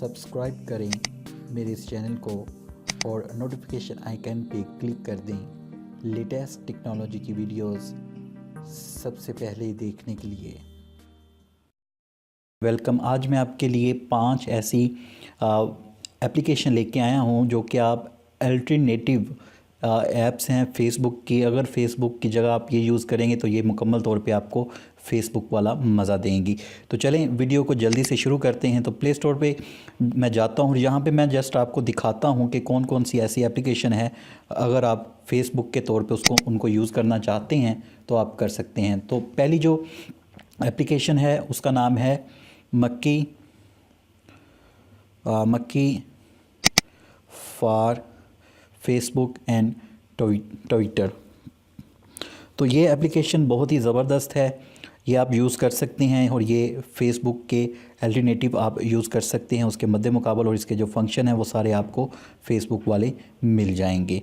Subscribe करें मेरे इस चैनल को और नोटिफिकेशन आइकन पे क्लिक कर दें लेटेस्ट टेक्नोलॉजी की वीडियोस सबसे पहले देखने के लिए। वेलकम। आज मैं आपके लिए 5 ऐसी एप्लीकेशन लेके आया हूँ जो कि आप अल्टरनेटिव ऐप्स हैं फ़ेसबुक की। अगर फ़ेसबुक की जगह आप ये यूज़ करेंगे तो ये मुकम्मल तौर पे आपको फ़ेसबुक वाला मज़ा देंगी। तो चलें वीडियो को जल्दी से शुरू करते हैं। तो प्ले स्टोर पे मैं जाता हूँ, यहाँ पे मैं जस्ट आपको दिखाता हूँ कि कौन कौन सी ऐसी एप्लीकेशन है अगर आप फ़ेसबुक के तौर पे उनको यूज़ करना चाहते हैं तो आप कर सकते हैं। तो पहली जो एप्लीकेशन है उसका नाम है मक्की फॉर फेसबुक एंड ट्विटर। तो ये एप्लीकेशन बहुत ही ज़बरदस्त है, ये आप यूज़ कर सकते हैं और ये फ़ेसबुक के अल्टरनेटिव आप यूज़ कर सकते हैं उसके मद्दे मुकाबल, और इसके जो फंक्शन है वो सारे आपको फ़ेसबुक वाले मिल जाएंगे।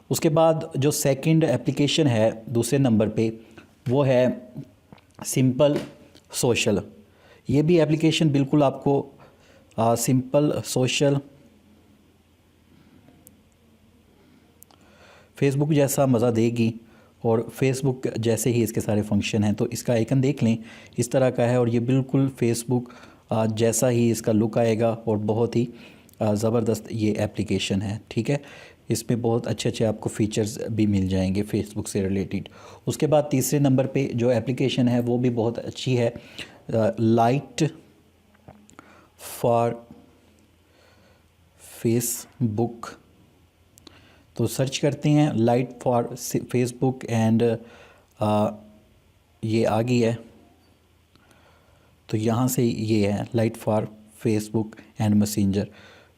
उसके बाद जो सेकंड एप्लीकेशन है दूसरे नंबर पे वो है सिंपल सोशल। ये भी एप्लीकेशन बिल्कुल आपको सिंपल सोशल फ़ेसबुक जैसा मज़ा देगी और फेसबुक जैसे ही इसके सारे फंक्शन हैं। तो इसका आइकन देख लें, इस तरह का है और ये बिल्कुल फ़ेसबुक जैसा ही इसका लुक आएगा और बहुत ही ज़बरदस्त ये एप्लीकेशन है। ठीक है, इसमें बहुत अच्छे अच्छे आपको फ़ीचर्स भी मिल जाएंगे फ़ेसबुक से रिलेटेड। उसके बाद तीसरे नंबर पे जो एप्लीकेशन है वो भी बहुत अच्छी है, लाइट फॉर फेसबुक। तो सर्च करते हैं लाइट फॉर फेसबुक एंड ये आ गई है। तो यहाँ से ये है light for Facebook and messenger.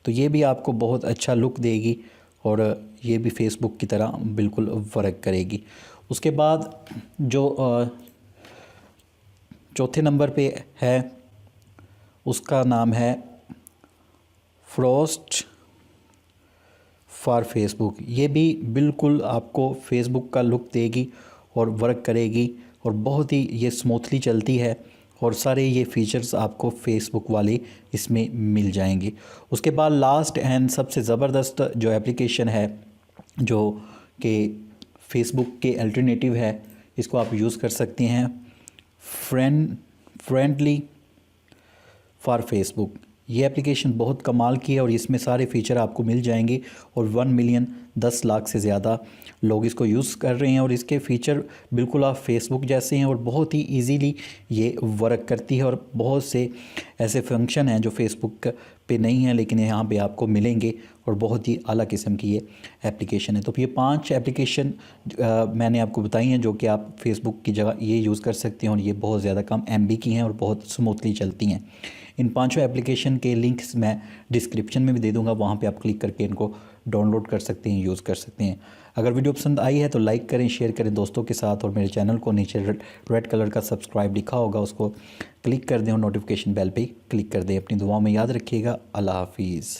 तो ये भी आपको बहुत अच्छा लुक देगी और ये भी फेसबुक की तरह बिल्कुल वर्क करेगी। उसके बाद जो चौथे नंबर पे है उसका नाम है फ्रॉस्ट फॉर फेसबुक। ये भी बिल्कुल आपको फेसबुक का लुक देगी और वर्क करेगी और बहुत ही ये स्मूथली चलती है और सारे ये फ़ीचर्स आपको फेसबुक वाले इसमें मिल जाएंगे। उसके बाद लास्ट एंड सबसे ज़बरदस्त जो एप्लीकेशन है जो कि फेसबुक के अल्टरनेटिव है, इसको आप यूज़ कर सकते हैं, फ्रेंडली फॉर फेसबुक। ये एप्लीकेशन बहुत कमाल की है और इसमें सारे फ़ीचर आपको मिल जाएंगे और 1 मिलियन 10 लाख से ज़्यादा लोग इसको यूज़ कर रहे हैं और इसके फ़ीचर बिल्कुल आप फेसबुक जैसे हैं और बहुत ही इजीली ये वर्क करती है और बहुत से ऐसे फंक्शन हैं जो फेसबुक पे नहीं हैं लेकिन यहाँ पे आपको मिलेंगे और बहुत ही आला किस्म की ये एप्लीकेशन है। तो ये 5 एप्लीकेशन मैंने आपको बताई हैं जो कि आप फेसबुक की जगह ये यूज़ कर सकते हैं और ये बहुत ज़्यादा कम MB की हैं और बहुत स्मूथली चलती हैं। इन 5 एप्लीकेशन के लिंक्स मैं डिस्क्रिप्शन में भी दे दूंगा, वहाँ पे आप क्लिक करके इनको डाउनलोड कर सकते हैं, यूज़ कर सकते हैं। अगर वीडियो पसंद आई है तो लाइक करें, शेयर करें दोस्तों के साथ और मेरे चैनल को नीचे रेड कलर का सब्सक्राइब लिखा होगा उसको क्लिक कर दें और नोटिफिकेशन बेल पे क्लिक कर दें। अपनी दुआओं में याद रखिएगा। अल्लाह हाफिज़।